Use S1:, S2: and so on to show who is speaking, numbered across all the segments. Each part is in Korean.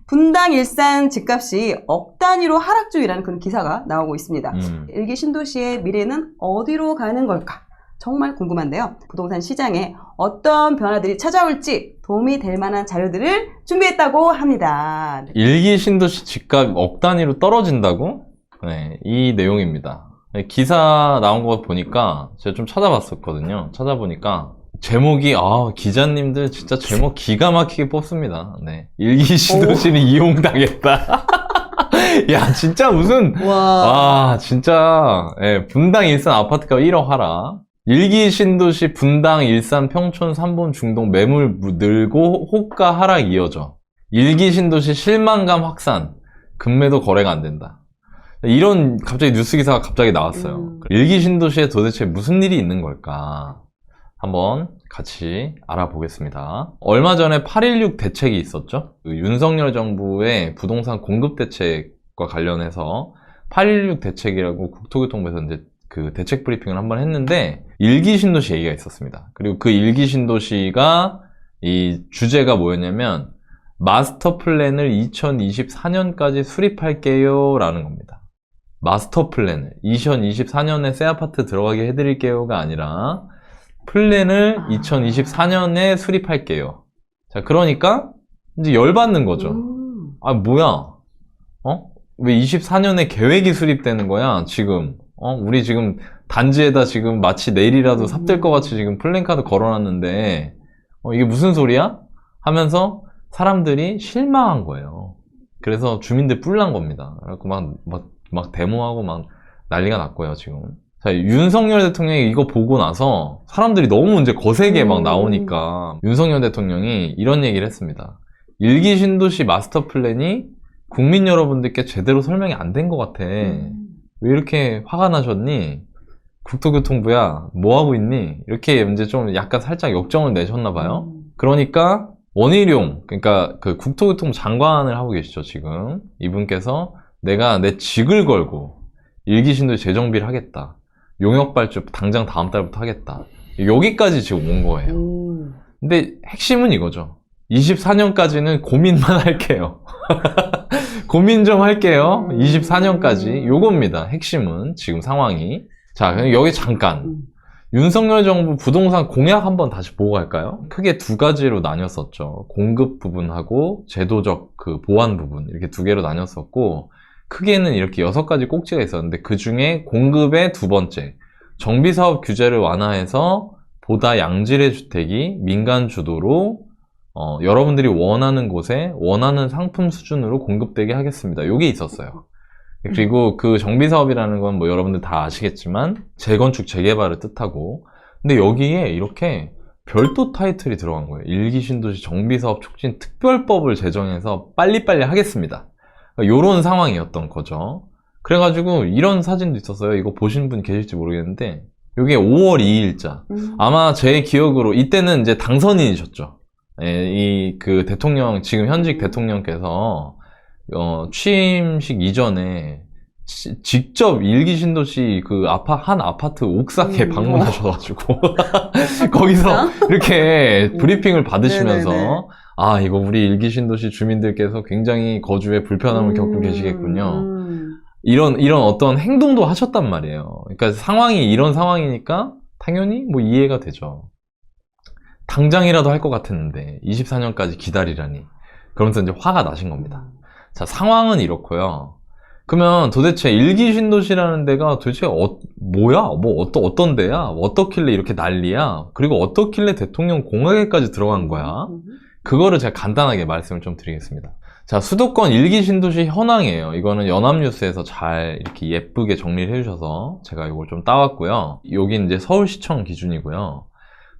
S1: 분당 일산 집값이 억 단위로 하락 중이라는 그런 기사가 나오고 있습니다. 일기 신도시의 미래는 어디로 가는 걸까? 정말 궁금한데요. 부동산 시장에 어떤 변화들이 찾아올지 도움이 될 만한 자료들을 준비했다고 합니다.
S2: 일기 신도시 집값 억 단위로 떨어진다고? 네, 이 내용입니다. 기사 나온 거 보니까 제가 좀 찾아봤었거든요. 찾아보니까 제목이 기자님들 진짜 제목 기가 막히게 뽑습니다. 네, 일기 신도시는 이용당했다. 야, 진짜 무슨 진짜 분당 일산 아파트가 1억 하락. 일기 신도시 분당 일산 평촌 3본 중동 매물 늘고 호가 하락 이어져. 일기 신도시 실망감 확산. 금매도 거래가 안 된다. 이런 갑자기 뉴스 기사가 갑자기 나왔어요. 일기 신도시에 도대체 무슨 일이 있는 걸까? 한번 같이 알아보겠습니다. 얼마 전에 8.16 대책이 있었죠. 윤석열 정부의 부동산 공급 대책과 관련해서 8.16 대책이라고 국토교통부에서 이제 그 대책 브리핑을 한번 했는데 일기 신도시 얘기가 있었습니다. 그리고 그 일기 신도시가 이 주제가 뭐였냐면 마스터 플랜을 2024년까지 수립할게요 라는 겁니다. 마스터 플랜을 2024년에 새 아파트 들어가게 해드릴게요가 아니라 플랜을 2024년에 수립할게요. 자, 그러니까 이제 열받는 거죠. 뭐야? 왜 24년에 계획이 수립되는 거야? 지금 우리 지금 단지에다 지금 마치 내일이라도 삽될 것 같이 지금 플랜카드 걸어놨는데 이게 무슨 소리야? 하면서 사람들이 실망한 거예요. 그래서 주민들 뿔난 겁니다. 그래갖고 막 데모하고 막 난리가 났고요, 지금. 자, 윤석열 대통령이 이거 보고 나서 사람들이 너무 이제 거세게 막 나오니까 윤석열 대통령이 이런 얘기를 했습니다. 일기 신도시 마스터 플랜이 국민 여러분들께 제대로 설명이 안 된 것 같아. 왜 이렇게 화가 나셨니? 국토교통부야, 뭐 하고 있니? 이렇게 이제 좀 약간 살짝 역정을 내셨나 봐요. 그러니까 원희룡, 그러니까 그 국토교통부 장관을 하고 계시죠, 지금. 이분께서 내가 내 직을 걸고 일기신도시 재정비를 하겠다. 용역 발주 당장 다음 달부터 하겠다. 여기까지 지금 온 거예요. 근데 핵심은 이거죠. 24년까지는 고민만 할게요. 고민 좀 할게요. 24년까지. 요겁니다. 핵심은 지금 상황이. 자, 그럼 여기 잠깐. 윤석열 정부 부동산 공약 한번 다시 보고 갈까요? 크게 두 가지로 나뉘었었죠. 공급 부분하고 제도적 그 보완 부분. 이렇게 두 개로 나뉘었었고, 크게는 이렇게 6가지 꼭지가 있었는데 그 중에 공급의 두 번째, 정비사업 규제를 완화해서 보다 양질의 주택이 민간 주도로 여러분들이 원하는 곳에 원하는 상품 수준으로 공급되게 하겠습니다. 이게 있었어요. 그리고 그 정비사업이라는 건 뭐 여러분들 다 아시겠지만 재건축 재개발을 뜻하고, 근데 여기에 이렇게 별도 타이틀이 들어간 거예요. 일기 신도시 정비사업 촉진 특별법을 제정해서 빨리빨리 하겠습니다. 요런 상황이었던 거죠. 그래가지고 이런 사진도 있었어요. 이거 보신 분 계실지 모르겠는데 이게 5월 2일자. 아마 제 기억으로 이때는 이제 당선인이셨죠. 이 그 대통령, 지금 현직 대통령께서 취임식 이전에 직접 일기 신도시 그 한 아파트 옥상에 방문하셔가지고 거기서 이렇게 브리핑을 받으시면서 이거 우리 일기 신도시 주민들께서 굉장히 거주에 불편함을 겪고 계시겠군요. 이런 어떤 행동도 하셨단 말이에요. 그러니까 상황이 이런 상황이니까 당연히 뭐 이해가 되죠. 당장이라도 할 것 같았는데 24년까지 기다리라니. 그러면서 이제 화가 나신 겁니다. 자, 상황은 이렇고요. 그러면 도대체 일기 신도시라는 데가 도대체 뭐야? 어떤 데야? 어떻길래 이렇게 난리야? 그리고 어떻길래 대통령 공약에까지 들어간 거야? 그거를 제가 간단하게 말씀을 좀 드리겠습니다. 자, 수도권 일기 신도시 현황이에요. 이거는 연합뉴스에서 잘 이렇게 예쁘게 정리를 해주셔서 제가 이걸 좀 따왔고요. 여긴 이제 서울시청 기준이고요.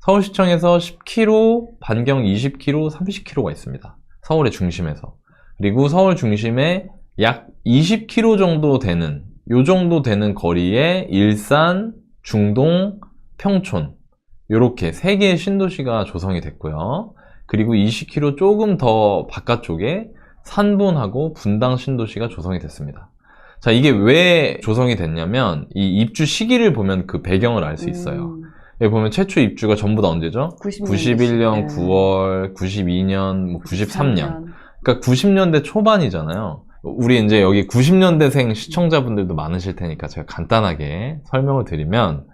S2: 서울시청에서 10km, 반경 20km, 30km가 있습니다. 서울의 중심에서. 그리고 서울 중심에 약 20km 정도 되는, 요 정도 되는 거리에 일산, 중동, 평촌, 요렇게 3개의 신도시가 조성이 됐고요. 그리고 20km 조금 더 바깥쪽에 산본하고 분당 신도시가 조성이 됐습니다. 자, 이게 왜 조성이 됐냐면 이 입주 시기를 보면 그 배경을 알 수 있어요. 여기 보면 최초 입주가 전부 다 언제죠? 91년 9월, 92년, 93년. 그러니까 90년대 초반이잖아요. 우리 이제 여기 90년대생 시청자분들도 많으실 테니까 제가 간단하게 설명을 드리면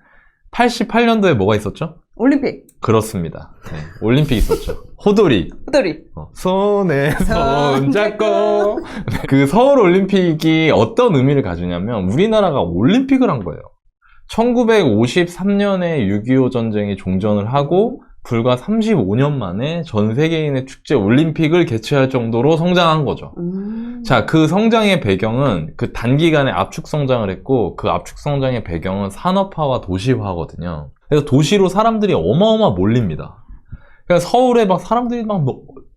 S2: 88년도에 뭐가 있었죠?
S1: 올림픽.
S2: 그렇습니다. 네, 올림픽 있었죠. 호돌이.
S1: 호돌이.
S2: 손에 손 잡고. 그 서울 올림픽이 어떤 의미를 가지냐면 우리나라가 올림픽을 한 거예요. 1953년에 6.25 전쟁이 종전을 하고 불과 35년 만에 전 세계인의 축제 올림픽을 개최할 정도로 성장한 거죠. 자, 그 성장의 배경은 그 단기간에 압축 성장을 했고 그 압축 성장의 배경은 산업화와 도시화거든요. 그래서 도시로 사람들이 어마어마 몰립니다. 그러니까 서울에 막 사람들이 막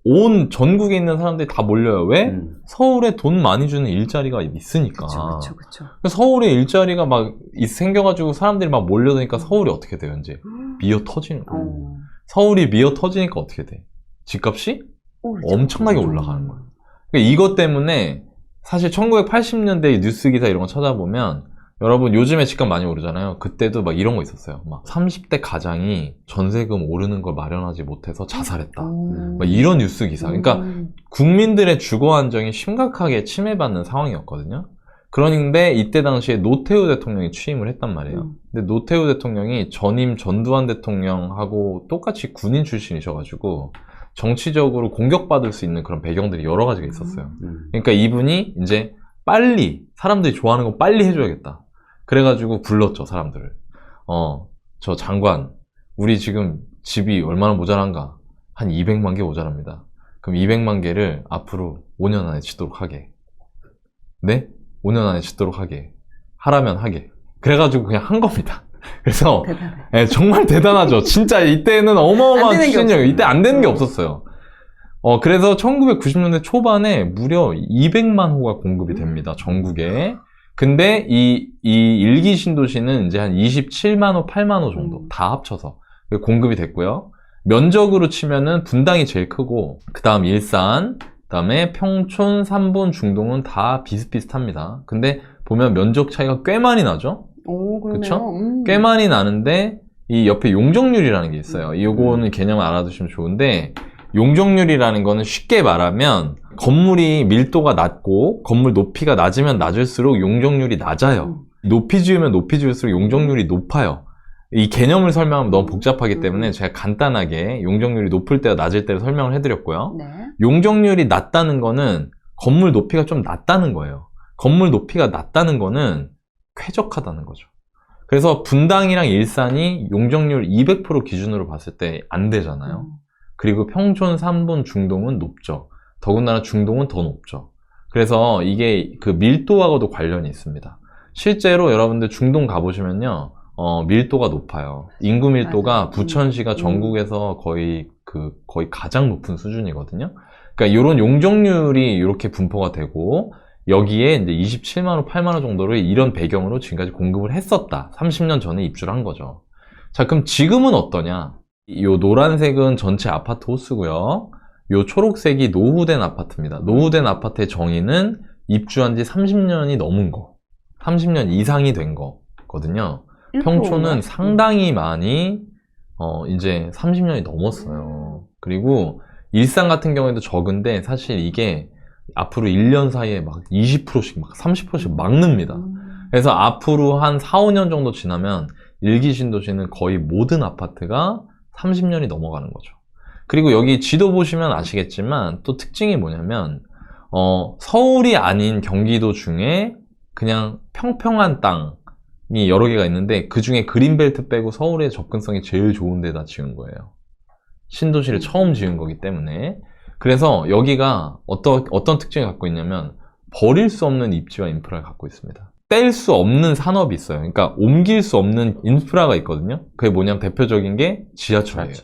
S2: 온 전국에 있는 사람들이 다 몰려요. 왜? 서울에 돈 많이 주는 일자리가 있으니까.
S1: 그쵸.
S2: 서울에 일자리가 막 생겨가지고 사람들이 막 몰려드니까 서울이 어떻게 돼요, 이제? 미어 터지는 거예요. 서울이 미어 터지니까 어떻게 돼? 집값이 엄청나게 올라가는 거예요. 그러니까 이것 때문에 사실 1980년대 뉴스 기사 이런 거 찾아보면 여러분 요즘에 집값 많이 오르잖아요. 그때도 막 이런 거 있었어요. 막 30대 가장이 전세금 오르는 걸 마련하지 못해서 자살했다. 막 이런 뉴스 기사. 그러니까 국민들의 주거 안정이 심각하게 침해받는 상황이었거든요. 그런데 이때 당시에 노태우 대통령이 취임을 했단 말이에요. 근데 노태우 대통령이 전임 전두환 대통령하고 똑같이 군인 출신이셔가지고 정치적으로 공격받을 수 있는 그런 배경들이 여러 가지가 있었어요. 그러니까 이분이 이제 빨리 사람들이 좋아하는 거 빨리 해줘야겠다. 그래가지고 불렀죠, 사람들을. 저 장관, 우리 지금 집이 얼마나 모자란가? 한 200만 개 모자랍니다. 그럼 200만 개를 앞으로 5년 안에 짓도록 하게. 네? 5년 안에 짓도록 하게. 하라면 하게. 그래가지고 그냥 한 겁니다. 그래서 네, 정말 대단하죠. 진짜 이때는 어마어마한 추진력이에요. 이때 안 되는 게 없었어요. 그래서 1990년대 초반에 무려 200만 호가 공급이 됩니다. 전국에. 근데 이 일기 신도시는 이제 한 27만 호, 8만 호 정도 다 합쳐서 공급이 됐고요. 면적으로 치면은 분당이 제일 크고 그 다음 일산, 그 다음에 평촌, 삼본, 중동은 다 비슷비슷합니다. 근데 보면 면적 차이가 꽤 많이 나죠?
S1: 오,
S2: 그렇죠? 꽤 많이 나는데 이 옆에 용적률이라는 게 있어요. 요거는 개념을 알아두시면 좋은데 용적률이라는 거는 쉽게 말하면 건물이 밀도가 낮고 건물 높이가 낮으면 낮을수록 용적률이 낮아요. 높이 지으면 높이 지을수록 용적률이 높아요. 이 개념을 설명하면 너무 복잡하기 때문에 제가 간단하게 용적률이 높을 때와 낮을 때를 설명을 해드렸고요.
S1: 네.
S2: 용적률이 낮다는 거는 건물 높이가 좀 낮다는 거예요. 건물 높이가 낮다는 거는 쾌적하다는 거죠. 그래서 분당이랑 일산이 용적률 200% 기준으로 봤을 때 안 되잖아요. 그리고 평촌, 삼본, 중동은 높죠. 더군다나 중동은 더 높죠. 그래서 이게 그 밀도하고도 관련이 있습니다. 실제로 여러분들 중동 가보시면요, 밀도가 높아요. 인구 밀도가
S1: 맞아요.
S2: 부천시가 전국에서 거의 가장 높은 수준이거든요. 그러니까 이런 용적률이 이렇게 분포가 되고 여기에 이제 27만 호, 8만 호 정도를 이런 배경으로 지금까지 공급을 했었다. 30년 전에 입주를 한 거죠. 자, 그럼 지금은 어떠냐? 요 노란색은 전체 아파트 호수고요. 요 초록색이 노후된 아파트입니다. 노후된 아파트의 정의는 입주한 지 30년이 넘은 거, 30년 이상이 된 거거든요. 평촌은 상당히 많이 이제 30년이 넘었어요. 그리고 일산 같은 경우에도 적은데 사실 이게 앞으로 1년 사이에 막 20%씩 막 30%씩 막 늡니다. 그래서 앞으로 한 4, 5년 정도 지나면 일기 신도시는 거의 모든 아파트가 30년이 넘어가는 거죠. 그리고 여기 지도 보시면 아시겠지만 또 특징이 뭐냐면 서울이 아닌 경기도 중에 그냥 평평한 땅이 여러 개가 있는데 그 중에 그린벨트 빼고 서울의 접근성이 제일 좋은 데다 지은 거예요. 신도시를 처음 지은 거기 때문에. 그래서 여기가 어떤 특징을 갖고 있냐면 버릴 수 없는 입지와 인프라를 갖고 있습니다. 뗄 수 없는 산업이 있어요. 그러니까 옮길 수 없는 인프라가 있거든요. 그게 뭐냐면 대표적인 게 지하철이에요.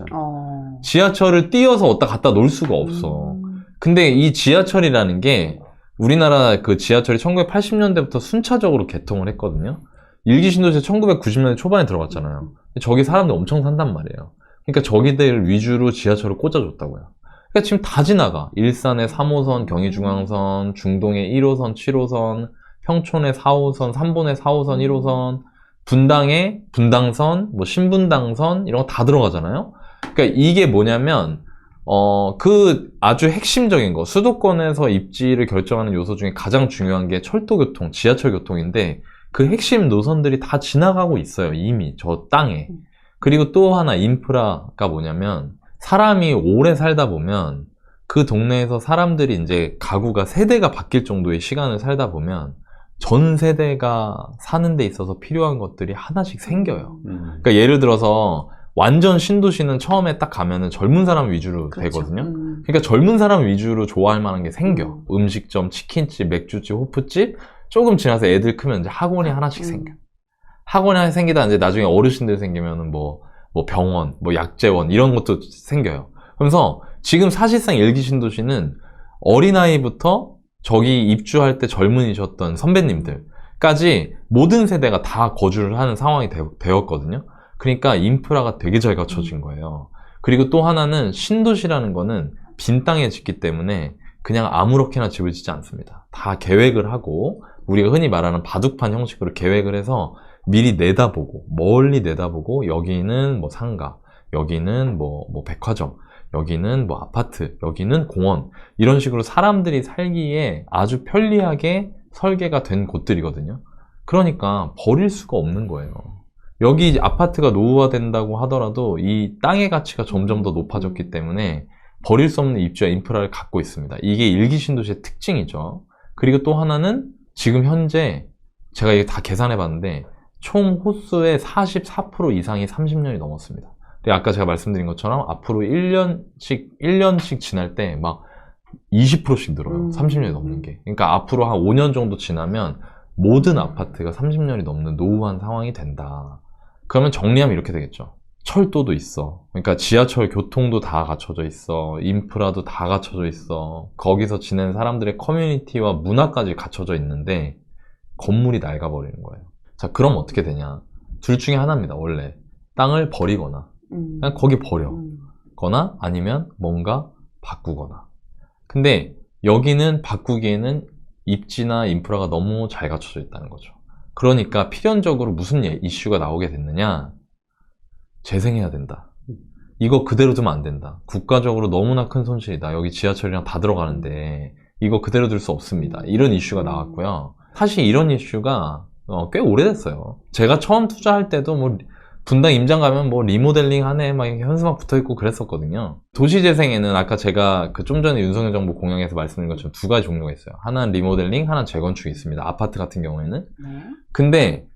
S2: 지하철을 띄어서 어디다 갖다 놓을 수가 없어. 근데 이 지하철이라는 게 우리나라 그 지하철이 1980년대부터 순차적으로 개통을 했거든요. 일기신도시 1990년대 초반에 들어갔잖아요. 저기 사람들 엄청 산단 말이에요. 그러니까 저기들 위주로 지하철을 꽂아줬다고요. 그러니까 지금 다 지나가. 일산의 3호선, 경의중앙선, 중동의 1호선, 7호선, 평촌의 4호선, 삼본의 4호선, 1호선, 분당의 분당선, 뭐 신분당선 이런 거 다 들어가잖아요. 그러니까 이게 뭐냐면 그 아주 핵심적인 거, 수도권에서 입지를 결정하는 요소 중에 가장 중요한 게 철도교통, 지하철교통인데 그 핵심 노선들이 다 지나가고 있어요. 이미 저 땅에. 그리고 또 하나 인프라가 뭐냐면 사람이 오래 살다 보면 그 동네에서 사람들이 이제 가구가 세대가 바뀔 정도의 시간을 살다 보면 전 세대가 사는 데 있어서 필요한 것들이 하나씩 생겨요. 그러니까 예를 들어서 완전 신도시는 처음에 딱 가면은 젊은 사람 위주로
S1: 그렇죠.
S2: 되거든요. 그러니까 젊은 사람 위주로 좋아할 만한 게 생겨. 음식점, 치킨집, 맥주집, 호프집. 조금 지나서 애들 크면 이제 학원이 하나씩 생겨. 학원이 하나 생기다 이제 나중에 어르신들 생기면은 뭐 병원, 뭐 약재원 이런 것도 생겨요. 그래서 지금 사실상 일기 신도시는 어린아이부터 저기 입주할 때 젊은이셨던 선배님들까지 모든 세대가 다 거주를 하는 상황이 되었거든요. 그러니까 인프라가 되게 잘 갖춰진 거예요. 그리고 또 하나는 신도시라는 거는 빈 땅에 짓기 때문에 그냥 아무렇게나 집을 짓지 않습니다. 다 계획을 하고 우리가 흔히 말하는 바둑판 형식으로 계획을 해서 미리 내다보고 멀리 내다보고 여기는 뭐 상가, 여기는 뭐 백화점, 여기는 뭐 아파트, 여기는 공원 이런 식으로 사람들이 살기에 아주 편리하게 설계가 된 곳들이거든요. 그러니까 버릴 수가 없는 거예요. 여기 아파트가 노후화된다고 하더라도 이 땅의 가치가 점점 더 높아졌기 때문에 버릴 수 없는 입지와 인프라를 갖고 있습니다. 이게 일기 신도시의 특징이죠. 그리고 또 하나는 지금 현재 제가 이게 다 계산해 봤는데 총 호수의 44% 이상이 30년이 넘었습니다. 근데 아까 제가 말씀드린 것처럼 앞으로 1년씩 지날 때 막 20%씩 늘어요. 30년이 넘는 게. 그러니까 앞으로 한 5년 정도 지나면 모든 아파트가 30년이 넘는 노후한 상황이 된다. 그러면 정리하면 이렇게 되겠죠. 철도도 있어. 그러니까 지하철 교통도 다 갖춰져 있어. 인프라도 다 갖춰져 있어. 거기서 지내는 사람들의 커뮤니티와 문화까지 갖춰져 있는데 건물이 낡아버리는 거예요. 자, 그럼 어떻게 되냐? 둘 중에 하나입니다. 원래 땅을 버리거나 그냥 거기 버려거나 아니면 뭔가 바꾸거나. 근데 여기는 바꾸기에는 입지나 인프라가 너무 잘 갖춰져 있다는 거죠. 그러니까 필연적으로 무슨 이슈가 나오게 됐느냐? 재생해야 된다. 이거 그대로 두면 안 된다. 국가적으로 너무나 큰 손실이다. 여기 지하철이랑 다 들어가는데 이거 그대로 둘 수 없습니다. 이런 이슈가 나왔고요. 사실 이런 이슈가 꽤 오래됐어요. 제가 처음 투자할 때도 뭐 분당 임장 가면 뭐 리모델링 하네 막 현수막 붙어있고 그랬었거든요. 도시재생에는 아까 제가 그 좀 전에 윤석열 정부 공약에서 말씀드린 것처럼 두 가지 종류가 있어요. 하나는 리모델링, 하나는 재건축이 있습니다. 아파트 같은 경우에는. 근데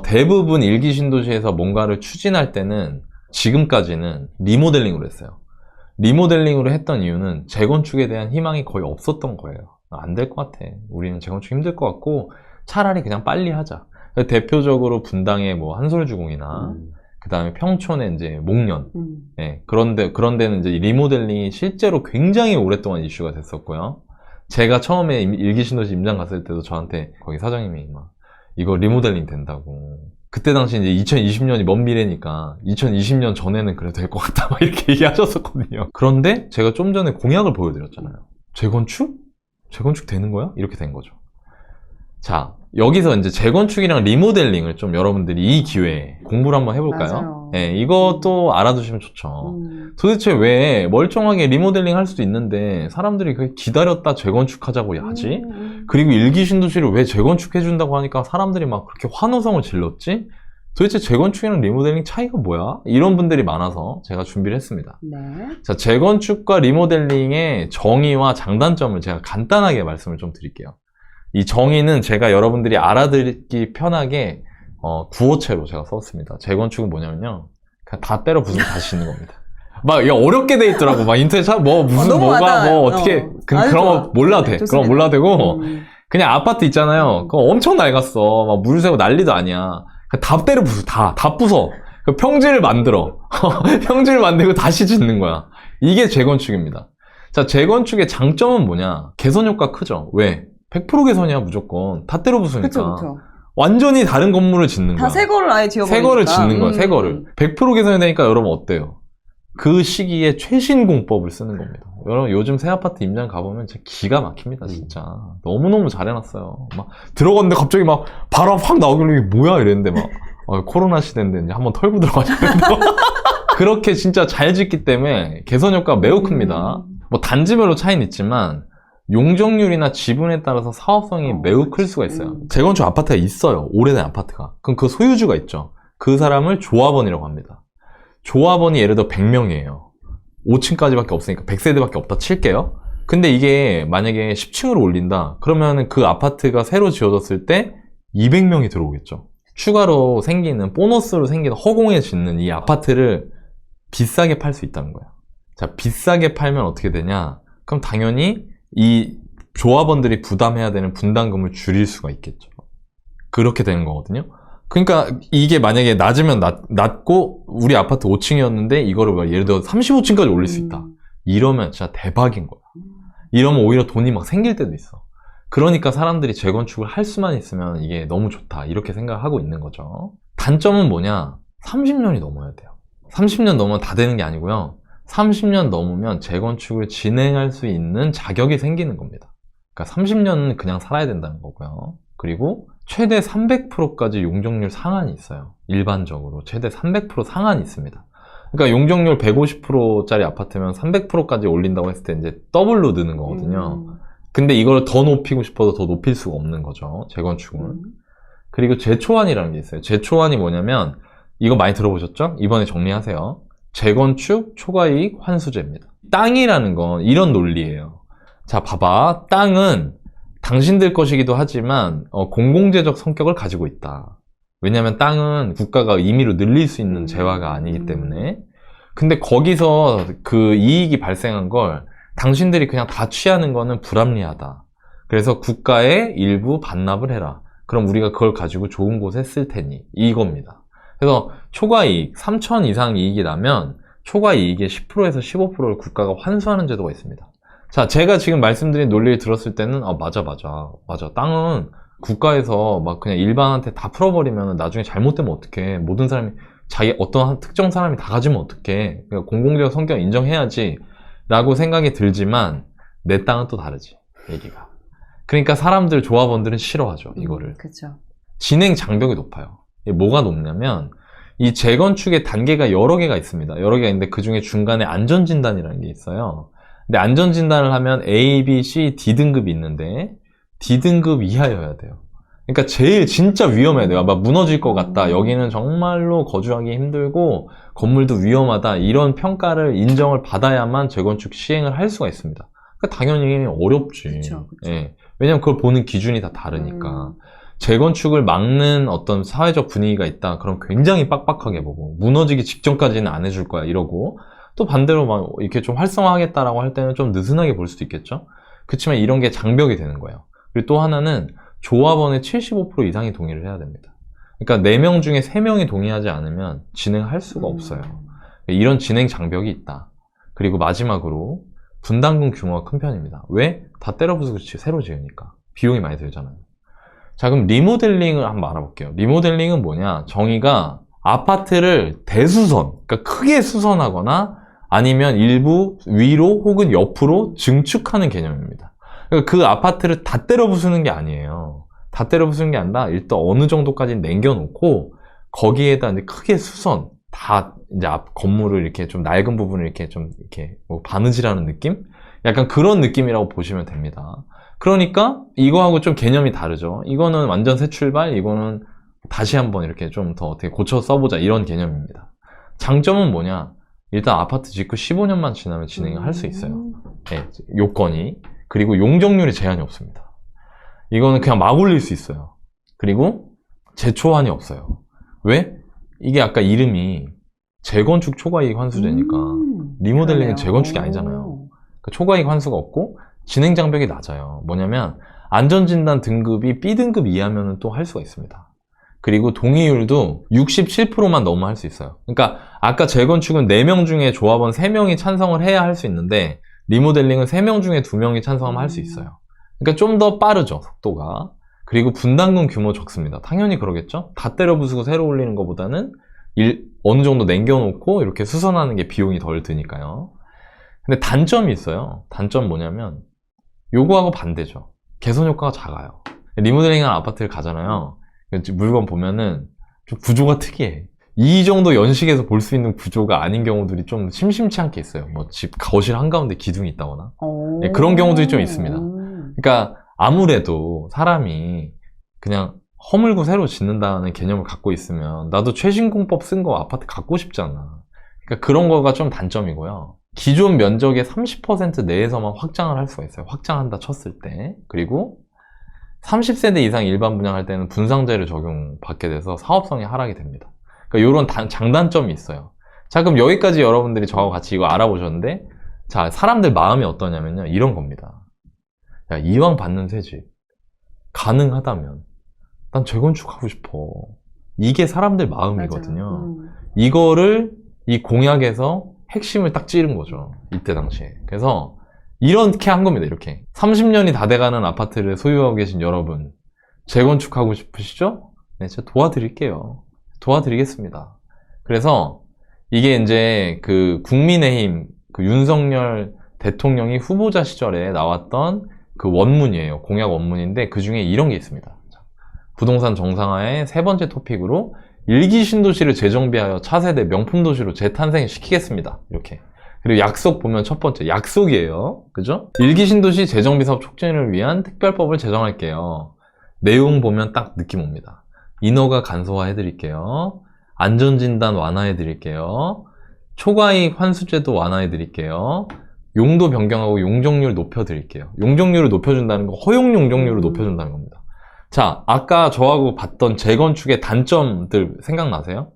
S2: 대부분 일기 신도시에서 뭔가를 추진할 때는 지금까지는 리모델링으로 했어요. 리모델링으로 했던 이유는 재건축에 대한 희망이 거의 없었던 거예요. 안 될 것 같아. 우리는 재건축 힘들 것 같고 차라리 그냥 빨리 하자. 대표적으로 분당의 뭐 한솔주공이나 그 다음에 평촌의 이제 목련, 예, 그런 데는 이제 리모델링이 실제로 굉장히 오랫동안 이슈가 됐었고요. 제가 처음에 일기 신도시 임장 갔을 때도 저한테 거기 사장님이 막 이거 리모델링 된다고. 그때 당시 이제 2020년이 먼 미래니까 2020년 전에는 그래도 될 것 같다 막 이렇게 얘기하셨었거든요. 그런데 제가 좀 전에 공약을 보여드렸잖아요. 재건축? 재건축 되는 거야? 이렇게 된 거죠. 자, 여기서 이제 재건축이랑 리모델링을 좀 여러분들이 이 기회에 공부를 한번 해볼까요?
S1: 맞아요.
S2: 네, 이것도 알아두시면 좋죠. 도대체 왜 멀쩡하게 리모델링 할 수도 있는데 사람들이 그렇게 기다렸다 재건축하자고 하지? 그리고 일기 신도시를 왜 재건축해준다고 하니까 사람들이 막 그렇게 환호성을 질렀지? 도대체 재건축이랑 리모델링 차이가 뭐야? 이런 분들이 많아서 제가 준비를 했습니다.
S1: 네.
S2: 자, 재건축과 리모델링의 정의와 장단점을 제가 간단하게 말씀을 좀 드릴게요. 이 정의는 제가 여러분들이 알아듣기 편하게 구어체로 제가 썼습니다. 재건축은 뭐냐면요, 그냥 다 때려 부수면 다시 짓는 겁니다. 막 이게 어렵게 돼 있더라고. 막 인터넷 찾아 뭐 무슨
S1: 너무
S2: 뭐가
S1: 와닿아요.
S2: 뭐 어떻게 그런 거 몰라도 돼. 그런 거 몰라도 되고 그냥 아파트 있잖아요. 그거 엄청 낡았어. 막 물 새고 난리도 아니야. 다 때려 부수. 다 부숴. 그 평지를 만들어. 평지를 만들고 다시 짓는 거야. 이게 재건축입니다. 자, 재건축의 장점은 뭐냐? 개선 효과 크죠. 왜? 100% 개선이야, 무조건. 다 때려 부수니까.
S1: 그쵸.
S2: 완전히 다른 건물을 짓는 거야.
S1: 다 새 거를 아예 지어버리니까.
S2: 새 거를 짓는 거야, 새 거를. 100% 개선이 되니까 여러분 어때요? 그 시기에 최신 공법을 쓰는 겁니다. 여러분 요즘 새 아파트 임장 가보면 진짜 기가 막힙니다, 진짜. 너무너무 잘 해놨어요. 막 들어갔는데 갑자기 막 바람 확 나오길래 이게 뭐야 이랬는데 막 코로나 시대인데 이제 한번 털고 들어가야 되는데 그렇게 진짜 잘 짓기 때문에 개선 효과가 매우 큽니다. 뭐 단지별로 차이는 있지만 용적률이나 지분에 따라서 사업성이 매우 클 수가 있어요. 재건축 아파트가 있어요. 오래된 아파트가. 그럼 그 소유주가 있죠. 그 사람을 조합원이라고 합니다. 조합원이 예를 들어 100명이에요. 5층까지밖에 없으니까 100세대밖에 없다 칠게요. 근데 이게 만약에 10층으로 올린다. 그러면 그 아파트가 새로 지어졌을 때 200명이 들어오겠죠. 추가로 생기는, 보너스로 생기는 허공에 짓는 이 아파트를 비싸게 팔 수 있다는 거예요. 자, 비싸게 팔면 어떻게 되냐? 그럼 당연히 이 조합원들이 부담해야 되는 분담금을 줄일 수가 있겠죠. 그렇게 되는 거거든요. 그러니까 이게 만약에 낮으면 낮고 우리 아파트 5층이었는데 이거를 예를 들어 35층까지 올릴 수 있다. 이러면 진짜 대박인 거야. 이러면 오히려 돈이 막 생길 때도 있어. 그러니까 사람들이 재건축을 할 수만 있으면 이게 너무 좋다 이렇게 생각하고 있는 거죠. 단점은 뭐냐? 30년이 넘어야 돼요. 30년 넘으면 다 되는 게 아니고요. 30년 넘으면 재건축을 진행할 수 있는 자격이 생기는 겁니다. 그러니까 30년은 그냥 살아야 된다는 거고요. 그리고 최대 300%까지 용적률 상한이 있어요. 일반적으로 최대 300% 상한이 있습니다. 그러니까 용적률 150%짜리 아파트면 300%까지 올린다고 했을 때 이제 더블로 느는 거거든요. 근데 이걸 더 높이고 싶어도 더 높일 수가 없는 거죠. 재건축은. 그리고 재초안이라는 게 있어요. 재초안이 뭐냐면 이거 많이 들어보셨죠? 이번에 정리하세요. 재건축 초과이익 환수제입니다. 땅이라는 건 이런 논리예요. 자, 봐봐. 땅은 당신들 것이기도 하지만 공공재적 성격을 가지고 있다. 왜냐하면 땅은 국가가 임의로 늘릴 수 있는 재화가 아니기 때문에. 근데 거기서 그 이익이 발생한 걸 당신들이 그냥 다 취하는 거는 불합리하다. 그래서 국가에 일부 반납을 해라. 그럼 우리가 그걸 가지고 좋은 곳에 쓸 테니. 이겁니다. 그래서 초과이익, 3천 이상 이익이 나면 초과이익의 10%에서 15%를 국가가 환수하는 제도가 있습니다. 자, 제가 지금 말씀드린 논리를 들었을 때는 맞아. 땅은 국가에서 막 그냥 일반한테 다 풀어버리면 나중에 잘못되면 어떡해. 모든 사람이 자기 어떤 특정 사람이 다 가지면 어떡해. 그러니까 공공적 성격 인정해야지 라고 생각이 들지만 내 땅은 또 다르지, 얘기가. 그러니까 사람들, 조합원들은 싫어하죠, 이거를.
S1: 그쵸.
S2: 진행 장벽이 높아요. 이게 뭐가 높냐면 이 재건축의 단계가 여러 개가 있습니다. 여러 개가 있는데 그 중에 중간에 안전진단이라는 게 있어요. 근데 안전진단을 하면 A, B, C, D 등급이 있는데 D등급 이하여야 돼요. 그러니까 제일 진짜 위험해야 돼요. 막 무너질 것 같다. 여기는 정말로 거주하기 힘들고 건물도 위험하다. 이런 평가를 인정을 받아야만 재건축 시행을 할 수가 있습니다. 그러니까 당연히 어렵지.
S1: 그쵸.
S2: 예. 왜냐면 그걸 보는 기준이 다 다르니까. 재건축을 막는 어떤 사회적 분위기가 있다. 그럼 굉장히 빡빡하게 보고 무너지기 직전까지는 안 해줄 거야 이러고 또 반대로 막 이렇게 좀 활성화하겠다라고 할 때는 좀 느슨하게 볼 수도 있겠죠. 그렇지만 이런 게 장벽이 되는 거예요. 그리고 또 하나는 조합원의 75% 이상이 동의를 해야 됩니다. 그러니까 4명 중에 3명이 동의하지 않으면 진행할 수가 없어요. 이런 진행 장벽이 있다. 그리고 마지막으로 분담금 규모가 큰 편입니다. 왜? 다 때려 부수고 새로 지으니까. 비용이 많이 들잖아요. 자, 그럼 리모델링을 한번 알아볼게요. 리모델링은 뭐냐? 정의가 아파트를 대수선, 그러니까 크게 수선하거나 아니면 일부 위로 혹은 옆으로 증축하는 개념입니다. 그러니까 그 아파트를 다 때려 부수는 게 아니에요. 다 때려 부수는 게 아니라 일단 어느 정도까지 남겨놓고 거기에다 이제 크게 수선, 다 이제 앞 건물을 이렇게 좀 낡은 부분을 이렇게 좀 이렇게 뭐 바느질하는 느낌? 약간 그런 느낌이라고 보시면 됩니다. 그러니까 이거하고 좀 개념이 다르죠. 이거는 완전 새 출발, 이거는 다시 한번 이렇게 좀 더 어떻게 고쳐 써보자 이런 개념입니다. 장점은 뭐냐? 일단 아파트 짓고 15년만 지나면 진행을 할 수 있어요. 네, 요건이. 그리고 용적률에 제한이 없습니다. 이거는 그냥 막 올릴 수 있어요. 그리고 재초안이 없어요. 왜? 이게 아까 이름이 재건축 초과이익 환수제니까 리모델링은 재건축이 아니잖아요. 그러니까 초과이익 환수가 없고 진행 장벽이 낮아요. 뭐냐면 안전진단 등급이 B등급 이하면 또 할 수가 있습니다. 그리고 동의율도 67%만 넘으면 할 수 있어요. 그러니까 아까 재건축은 4명 중에 조합원 3명이 찬성을 해야 할 수 있는데 리모델링은 3명 중에 2명이 찬성하면 할 수 있어요. 그러니까 좀 더 빠르죠, 속도가. 그리고 분담금 규모 적습니다. 당연히 그러겠죠? 다 때려 부수고 새로 올리는 것보다는 어느 정도 남겨놓고 이렇게 수선하는 게 비용이 덜 드니까요. 근데 단점이 있어요. 단점 뭐냐면 요거하고 반대죠. 개선 효과가 작아요. 리모델링한 아파트를 가잖아요. 물건 보면은 좀 구조가 특이해. 이 정도 연식에서 볼 수 있는 구조가 아닌 경우들이 좀 심심치 않게 있어요. 뭐 집 거실 한가운데 기둥이 있다거나. 네, 그런 경우들이 좀 있습니다. 그러니까 아무래도 사람이 그냥 허물고 새로 짓는다는 개념을 갖고 있으면 나도 최신공법 쓴 거 아파트 갖고 싶잖아. 그러니까 그런 거가 좀 단점이고요. 기존 면적의 30% 내에서만 확장을 할 수가 있어요. 확장한다 쳤을 때. 그리고 30세대 이상 일반 분양할 때는 분상제를 적용받게 돼서 사업성이 하락이 됩니다. 그러니까 이런 장단점이 있어요. 자, 그럼 여기까지 여러분들이 저하고 같이 이거 알아보셨는데, 자, 사람들 마음이 어떠냐면요. 이런 겁니다. 야, 이왕 받는 새 집, 가능하다면, 난 재건축하고 싶어. 이게 사람들 마음이거든요. 이거를 이 공약에서 핵심을 딱 찌른 거죠. 이때 당시에. 그래서, 이렇게 한 겁니다, 이렇게. 30년이 다 돼가는 아파트를 소유하고 계신 여러분, 재건축하고 싶으시죠? 네, 제가 도와드릴게요. 도와드리겠습니다. 그래서, 이게 이제 그 국민의힘, 그 윤석열 대통령이 후보자 시절에 나왔던 그 원문이에요. 공약 원문인데, 그 중에 이런 게 있습니다. 부동산 정상화의 세 번째 토픽으로, 일기 신도시를 재정비하여 차세대 명품 도시로 재탄생시키겠습니다. 이렇게. 그리고 약속 보면 첫 번째, 약속이에요. 그죠? 일기 신도시 재정비 사업 촉진을 위한 특별법을 제정할게요. 내용 보면 딱 느낌 옵니다. 인허가 간소화 해드릴게요. 안전진단 완화해드릴게요. 초과이익 환수제도 완화해드릴게요. 용도 변경하고 용적률 높여드릴게요. 용적률을 높여준다는 거, 허용 용적률을 높여준다는 겁니다. 자, 아까 저하고 봤던 재건축의 단점들 생각나세요?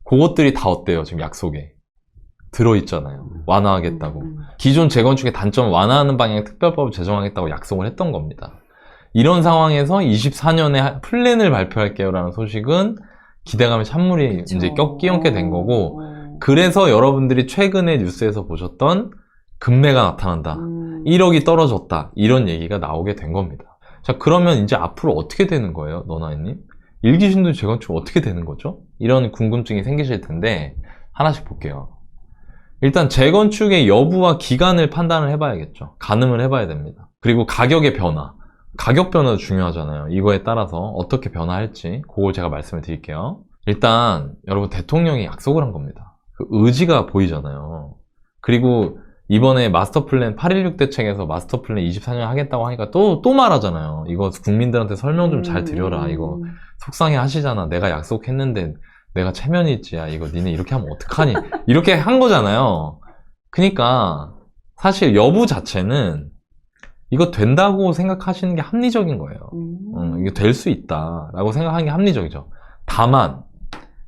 S2: 그것들이 다 어때요? 지금 약속에 들어있잖아요. 완화하겠다고. 기존 재건축의 단점을 완화하는 방향의 특별법을 제정하겠다고 약속을 했던 겁니다. 이런 상황에서 24년에 플랜을 발표할게요 라는 소식은 기대감의 찬물이 그쵸. 이제 끼얹게 된 거고, 그래서 여러분들이 최근에 뉴스에서 보셨던 급매가 나타난다. 1억이 떨어졌다. 이런 얘기가 나오게 된 겁니다. 자, 그러면 이제 앞으로 어떻게 되는 거예요, 너나이님? 일기신도시 재건축 어떻게 되는 거죠? 이런 궁금증이 생기실 텐데 하나씩 볼게요. 일단 재건축의 여부와 기간을 판단을 해봐야겠죠. 가늠을 해봐야 됩니다. 그리고 가격의 변화. 가격 변화도 중요하잖아요. 이거에 따라서 어떻게 변화할지 그걸 제가 말씀을 드릴게요. 일단 여러분 대통령이 약속을 한 겁니다. 그 의지가 보이잖아요. 그리고 이번에 마스터 플랜 8.16 대책에서 마스터 플랜 24년 하겠다고 하니까 또 말하잖아요. 이거 국민들한테 설명 좀 잘 드려라. 이거 속상해 하시잖아. 내가 약속했는데 내가 체면이 있지. 야, 이거 니네 이렇게 하면 어떡하니? 이렇게 한 거잖아요. 그러니까 사실 여부 자체는 이거 된다고 생각하시는 게 합리적인 거예요. 이거 될 수 있다라고 생각하는 게 합리적이죠. 다만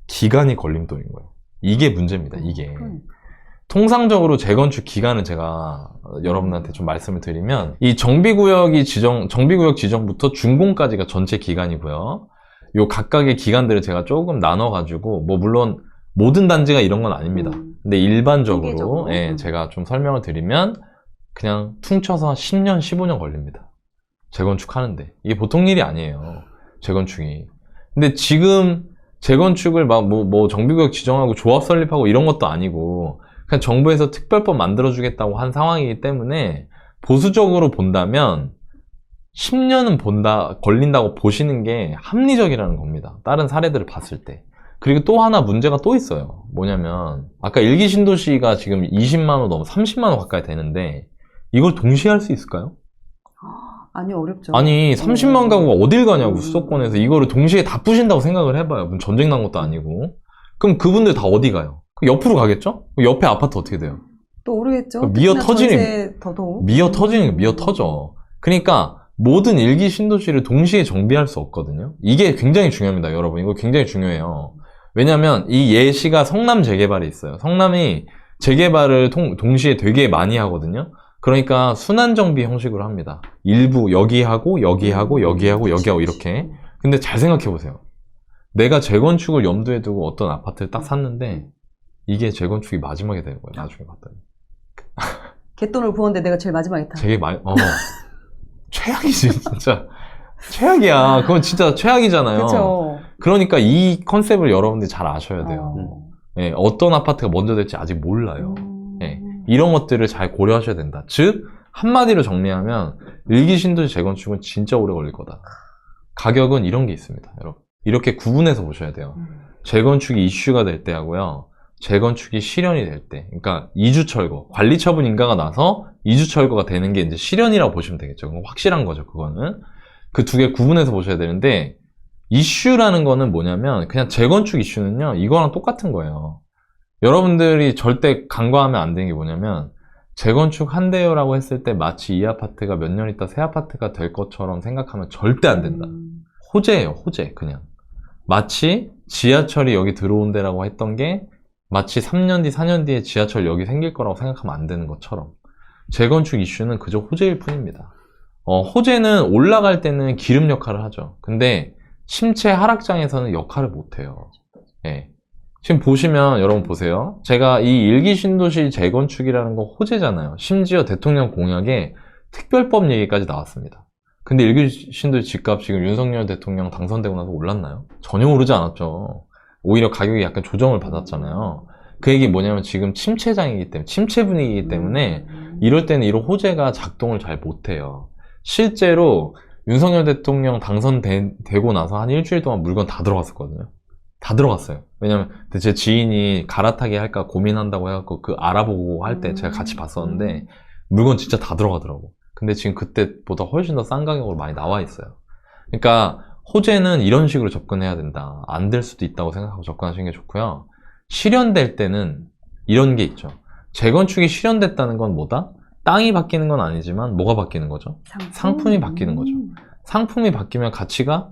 S2: 기간이 걸림돌인 거예요. 이게 문제입니다. 이게. 통상적으로 재건축 기간은 제가 여러분한테 좀 말씀을 드리면 이 정비구역 지정부터 준공까지가 전체 기간이고요. 요 각각의 기간들을 제가 조금 나눠가지고 뭐 물론 모든 단지가 이런 건 아닙니다. 근데 일반적으로 예, 제가 좀 설명을 드리면 그냥 퉁쳐서 10년, 15년 걸립니다. 재건축하는데. 이게 보통 일이 아니에요. 재건축이. 근데 지금 재건축을 막 뭐 정비구역 지정하고 조합 설립하고 이런 것도 아니고 그냥 정부에서 특별법 만들어주겠다고 한 상황이기 때문에 보수적으로 본다면 10년은 걸린다고 보시는 게 합리적이라는 겁니다. 다른 사례들을 봤을 때. 그리고 또 하나 문제가 또 있어요. 뭐냐면 아까 일기 신도시가 지금 20만 원 넘어 30만 원 가까이 되는데 이걸 동시에 할 수 있을까요?
S1: 아니 어렵죠.
S2: 아니 30만 가구가 어딜 가냐고 수도권에서 이거를 동시에 다 부신다고 생각을 해봐요. 무슨 전쟁 난 것도 아니고. 그럼 그분들 다 어디 가요? 옆으로 가겠죠? 옆에 아파트 어떻게 돼요?
S1: 또 오르겠죠.
S2: 미어 터지는 미어
S1: 터지는
S2: 터져. 그러니까 모든 일기 신도시를 동시에 정비할 수 없거든요. 이게 굉장히 중요합니다, 여러분. 이거 굉장히 중요해요. 왜냐면 이 예시가 성남 재개발에 있어요. 성남이 재개발을 동시에 되게 많이 하거든요. 그러니까 순환정비 형식으로 합니다. 일부 여기하고 여기하고 여기하고 여기하고 이렇게. 근데 잘 생각해보세요. 내가 재건축을 염두에 두고 어떤 아파트를 딱 샀는데 이게 재건축이 마지막에 되는 거예요. 나중에 봤더니.
S1: 갯돈을 부었는데 내가 제일 마지막에 타.
S2: 최악이지 진짜. 최악이야. 그건 진짜 최악이잖아요.
S1: 그쵸.
S2: 그러니까 이 컨셉을 여러분들이 잘 아셔야 돼요. 예, 어떤 아파트가 먼저 될지 아직 몰라요. 예, 이런 것들을 잘 고려하셔야 된다. 즉 한마디로 정리하면 일기 신도시 재건축은 진짜 오래 걸릴 거다. 가격은 이런 게 있습니다. 여러분 이렇게 구분해서 보셔야 돼요. 재건축이 이슈가 될 때 하고요. 재건축이 실현이 될 때. 그러니까 이주 철거, 관리 처분 인가가 나서 이주 철거가 되는 게 이제 실현이라고 보시면 되겠죠. 그건 확실한 거죠, 그거는. 그 두 개 구분해서 보셔야 되는데, 이슈라는 거는 뭐냐면, 그냥 재건축 이슈는요, 이거랑 똑같은 거예요. 여러분들이 절대 간과하면 안 되는 게 뭐냐면, 재건축 한대요라고 했을 때 마치 이 아파트가 몇 년 있다 새 아파트가 될 것처럼 생각하면 절대 안 된다. 호재예요, 호재, 그냥. 마치 지하철이 여기 들어온대라고 했던 게 마치 3년 뒤, 4년 뒤에 지하철 여기 생길 거라고 생각하면 안 되는 것처럼 재건축 이슈는 그저 호재일 뿐입니다. 호재는 올라갈 때는 기름 역할을 하죠. 근데 침체 하락장에서는 역할을 못해요. 예. 지금 보시면 여러분 보세요. 제가 이 일기 신도시 재건축이라는 거 호재잖아요. 심지어 대통령 공약에 특별법 얘기까지 나왔습니다. 근데 일기 신도시 집값 지금 윤석열 대통령 당선되고 나서 올랐나요? 전혀 오르지 않았죠. 오히려 가격이 약간 조정을 받았잖아요. 그 얘기 뭐냐면 지금 침체장이기 때문에, 침체 분위기이기 때문에 이럴 때는 이런 호재가 작동을 잘 못해요. 실제로 윤석열 대통령 당선되고 나서 한 일주일 동안 물건 다 들어갔었거든요. 다 들어갔어요. 왜냐면 제 지인이 갈아타기 할까 고민한다고 해갖고 그 알아보고 할 때 제가 같이 봤었는데 물건 진짜 다 들어가더라고. 근데 지금 그때보다 훨씬 더 싼 가격으로 많이 나와 있어요. 그러니까 호재는 이런 식으로 접근해야 된다. 안 될 수도 있다고 생각하고 접근하시는 게 좋고요. 실현될 때는 이런 게 있죠. 재건축이 실현됐다는 건 뭐다? 땅이 바뀌는 건 아니지만 뭐가 바뀌는 거죠? 상품이 바뀌는 거죠. 상품이 바뀌면 가치가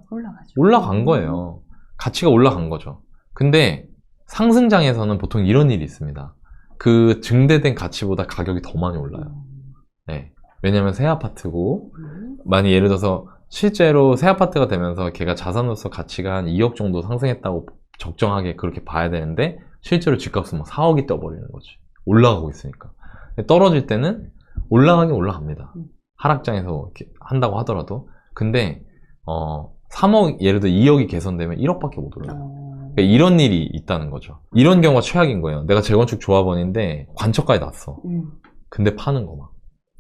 S2: 올라간 거예요. 가치가 올라간 거죠. 근데 상승장에서는 보통 이런 일이 있습니다. 그 증대된 가치보다 가격이 더 많이 올라요. 네. 왜냐면 새 아파트고, 많이 예를 들어서 실제로 새 아파트가 되면서 걔가 자산으로서 가치가 한 2억 정도 상승했다고 적정하게 그렇게 봐야 되는데 실제로 집값은 막 4억이 떠버리는 거지. 올라가고 있으니까. 떨어질 때는 올라가긴 올라갑니다. 하락장에서 이렇게 한다고 하더라도. 근데 3억, 예를 들어 2억이 개선되면 1억밖에 못 올라요. 그러니까 이런 일이 있다는 거죠. 이런 경우가 최악인 거예요. 내가 재건축 조합원인데 관처까지 났어. 근데 파는 거 막.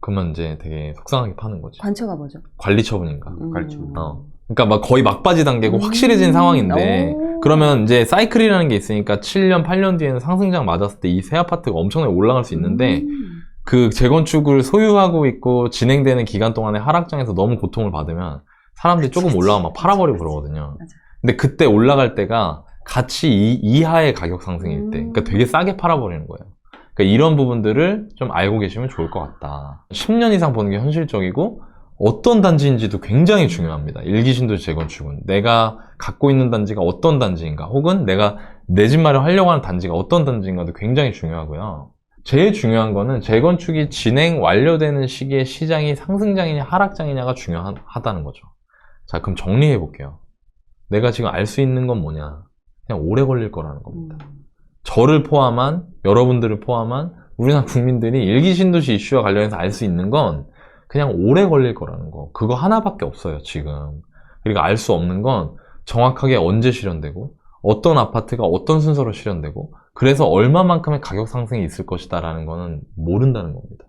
S2: 그러면 이제 되게 속상하게 파는 거지.
S1: 관처가 뭐죠?
S2: 관리처분인가. 그러니까 막 거의 막바지 단계고 확실해진 상황인데 그러면 이제 사이클이라는 게 있으니까 7년, 8년 뒤에는 상승장 맞았을 때 이 새 아파트가 엄청나게 올라갈 수 있는데 그 재건축을 소유하고 있고 진행되는 기간 동안에 하락장에서 너무 고통을 받으면 사람들이 조금 올라가면 막 팔아버리고 그러거든요. 근데 그때 올라갈 때가 가치 이하의 가격 상승일 때, 그러니까 되게 싸게 팔아버리는 거예요. 그러니까 이런 부분들을 좀 알고 계시면 좋을 것 같다. 10년 이상 보는 게 현실적이고 어떤 단지인지도 굉장히 중요합니다. 일기신도시 재건축은 내가 갖고 있는 단지가 어떤 단지인가, 혹은 내가 내 집 마련하려고 하는 단지가 어떤 단지인가도 굉장히 중요하고요. 제일 중요한 거는 재건축이 진행 완료되는 시기에 시장이 상승장이냐 하락장이냐가 중요하다는 거죠. 자, 그럼 정리해 볼게요. 내가 지금 알 수 있는 건 뭐냐? 그냥 오래 걸릴 거라는 겁니다. 저를 포함한, 여러분들을 포함한 우리나라 국민들이 일기신도시 이슈와 관련해서 알 수 있는 건 그냥 오래 걸릴 거라는 거. 그거 하나밖에 없어요, 지금. 그리고 알 수 없는 건 정확하게 언제 실현되고 어떤 아파트가 어떤 순서로 실현되고 그래서 얼마만큼의 가격 상승이 있을 것이다 라는 거는 모른다는 겁니다.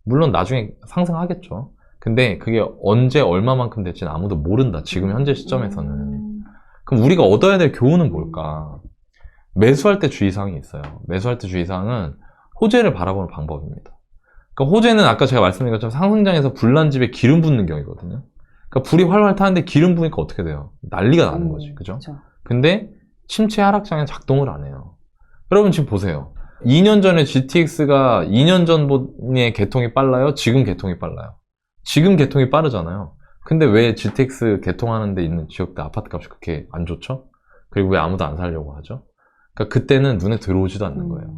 S2: 물론 나중에 상승하겠죠. 근데 그게 언제 얼마만큼 될지는 아무도 모른다. 지금 현재 시점에서는. 그럼 우리가 얻어야 될 교훈은 뭘까? 매수할 때 주의사항이 있어요. 매수할 때 주의사항은 호재를 바라보는 방법입니다. 그러니까 호재는 아까 제가 말씀드린 것처럼 상승장에서 불난 집에 기름 붓는 경우거든요. 그러니까 불이 활활 타는데 기름 부으니까 어떻게 돼요? 난리가 나는 거지. 그죠? 근데 침체 하락장에 작동을 안 해요. 여러분 지금 보세요. 2년 전에 GTX가 2년 전에 개통이 빨라요? 지금 개통이 빨라요? 지금 개통이 빠르잖아요. 근데 왜 GTX 개통하는 데 있는 지역들 아파트 값이 그렇게 안 좋죠? 그리고 왜 아무도 안 살려고 하죠? 그러니까 그때는 눈에 들어오지도 않는 거예요.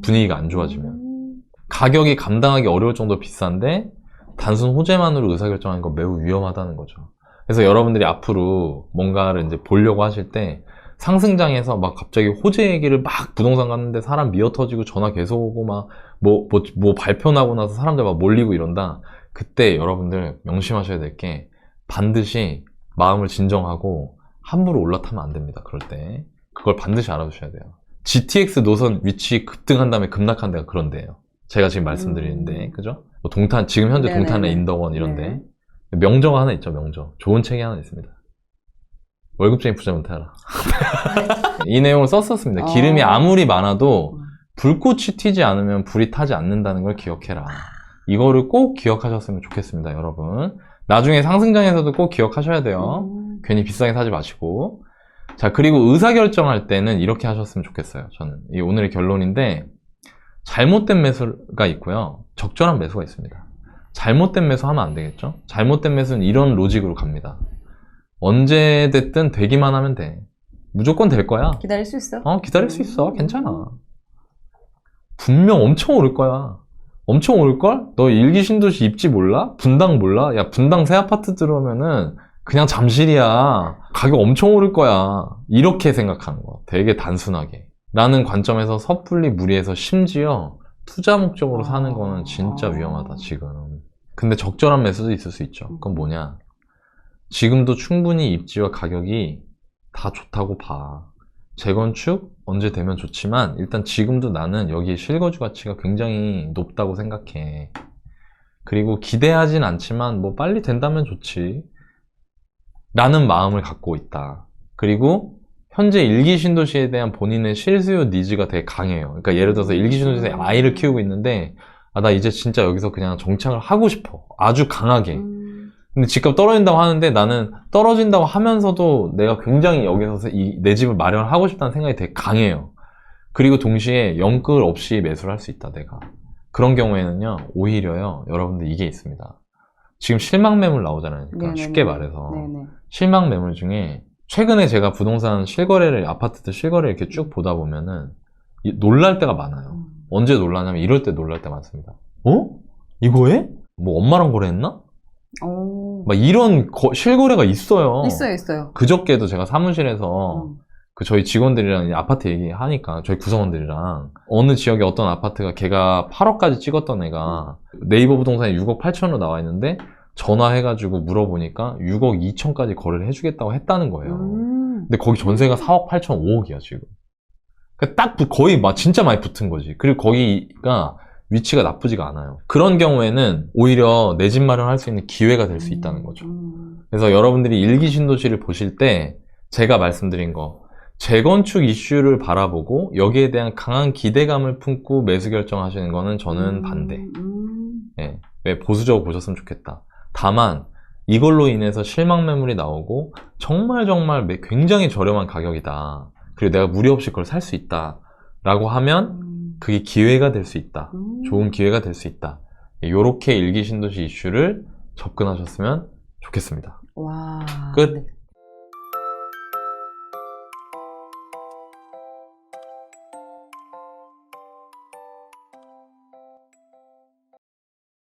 S2: 분위기가 안 좋아지면. 가격이 감당하기 어려울 정도로 비싼데 단순 호재만으로 의사결정하는 건 매우 위험하다는 거죠. 그래서 여러분들이 앞으로 뭔가를 이제 보려고 하실 때 상승장에서 막 갑자기 호재 얘기를 막 부동산 갔는데 사람 미어 터지고 전화 계속 오고 막 뭐 발표 나고 나서 사람들 막 몰리고 이런다. 그때 여러분들 명심하셔야 될 게 반드시 마음을 진정하고 함부로 올라타면 안 됩니다. 그럴 때. 그걸 반드시 알아두셔야 돼요. GTX 노선 위치 급등한 다음에 급락한 데가 그런 데예요. 제가 지금 말씀드리는데, 그죠? 뭐 동탄, 지금 현재 동탄의 인덕원 이런데. 명저가 하나 있죠, 명저. 좋은 책이 하나 있습니다. 월급쟁이 부자면 태어나. 이 내용을 썼었습니다.
S1: 어.
S2: 기름이 아무리 많아도 불꽃이 튀지 않으면 불이 타지 않는다는 걸 기억해라. 이거를 꼭 기억하셨으면 좋겠습니다, 여러분. 나중에 상승장에서도 꼭 기억하셔야 돼요. 괜히 비싸게 사지 마시고. 자, 그리고 의사결정할 때는 이렇게 하셨으면 좋겠어요. 저는. 이 오늘의 결론인데, 잘못된 매수가 있고요. 적절한 매수가 있습니다. 잘못된 매수 하면 안 되겠죠? 잘못된 매수는 이런 로직으로 갑니다. 언제 됐든 되기만 하면 돼. 무조건 될 거야.
S1: 기다릴 수 있어?
S2: 기다릴 수 있어. 괜찮아. 분명 엄청 오를 거야. 엄청 오를걸? 너 일기신도시 입지 몰라? 분당 몰라? 야, 분당 새 아파트 들어오면은 그냥 잠실이야. 가격 엄청 오를 거야. 이렇게 생각하는 거. 되게 단순하게. 라는 관점에서 섣불리 무리해서 심지어 투자 목적으로 사는 거는 진짜 위험하다, 지금. 근데 적절한 매수도 있을 수 있죠. 그건 뭐냐? 지금도 충분히 입지와 가격이 다 좋다고 봐. 재건축 언제 되면 좋지만 일단 지금도 나는 여기에 실거주 가치가 굉장히 높다고 생각해. 그리고 기대하진 않지만 뭐 빨리 된다면 좋지 라는 마음을 갖고 있다. 그리고 현재 일기신도시에 대한 본인의 실수요 니즈가 되게 강해요. 그러니까 예를 들어서 일기신도시에 아이를 키우고 있는데 나 이제 진짜 여기서 그냥 정착을 하고 싶어. 아주 강하게. 근데 집값 떨어진다고 하는데 나는 떨어진다고 하면서도 내가 굉장히 여기서 내 집을 마련하고 싶다는 생각이 되게 강해요. 그리고 동시에 연끌 없이 매수를 할 수 있다, 내가. 그런 경우에는요, 오히려요, 여러분들 이게 있습니다. 지금 실망 매물 나오잖아요. 그러니까 쉽게 말해서.
S1: 네네.
S2: 실망 매물 중에 최근에 제가 부동산 실거래를, 아파트들 실거래를 이렇게 쭉 보다 보면은 놀랄 때가 많아요. 언제 놀라냐면 이럴 때 놀랄 때 많습니다. 이거에? 뭐 엄마랑 거래했나? 막 이런 실거래가 있어요.
S1: 있어요.
S2: 그저께도 제가 사무실에서 그 저희 직원들이랑 아파트 얘기하니까 저희 구성원들이랑 어느 지역에 어떤 아파트가 걔가 8억까지 찍었던 애가 네이버 부동산에 6억 8천으로 나와 있는데 전화해가지고 물어보니까 6억 2천까지 거래를 해주겠다고 했다는 거예요. 근데 거기 전세가 4억 8천 5억이야 지금. 그러니까 딱 거의 진짜 많이 붙은 거지. 그리고 거기가 위치가 나쁘지가 않아요. 그런 경우에는 오히려 내 집 마련할 수 있는 기회가 될 수 있다는 거죠. 그래서 여러분들이 일기신도시를 보실 때 제가 말씀드린 거 재건축 이슈를 바라보고 여기에 대한 강한 기대감을 품고 매수 결정하시는 거는 저는 반대. 예, 왜 보수적으로 보셨으면 좋겠다. 다만 이걸로 인해서 실망 매물이 나오고 정말 굉장히 저렴한 가격이다. 그리고 내가 무리 없이 그걸 살 수 있다 라고 하면 그게 기회가 될 수 있다. 좋은 기회가 될 수 있다. 요렇게 일기신도시 이슈를 접근하셨으면 좋겠습니다.
S1: 와.
S2: 끝.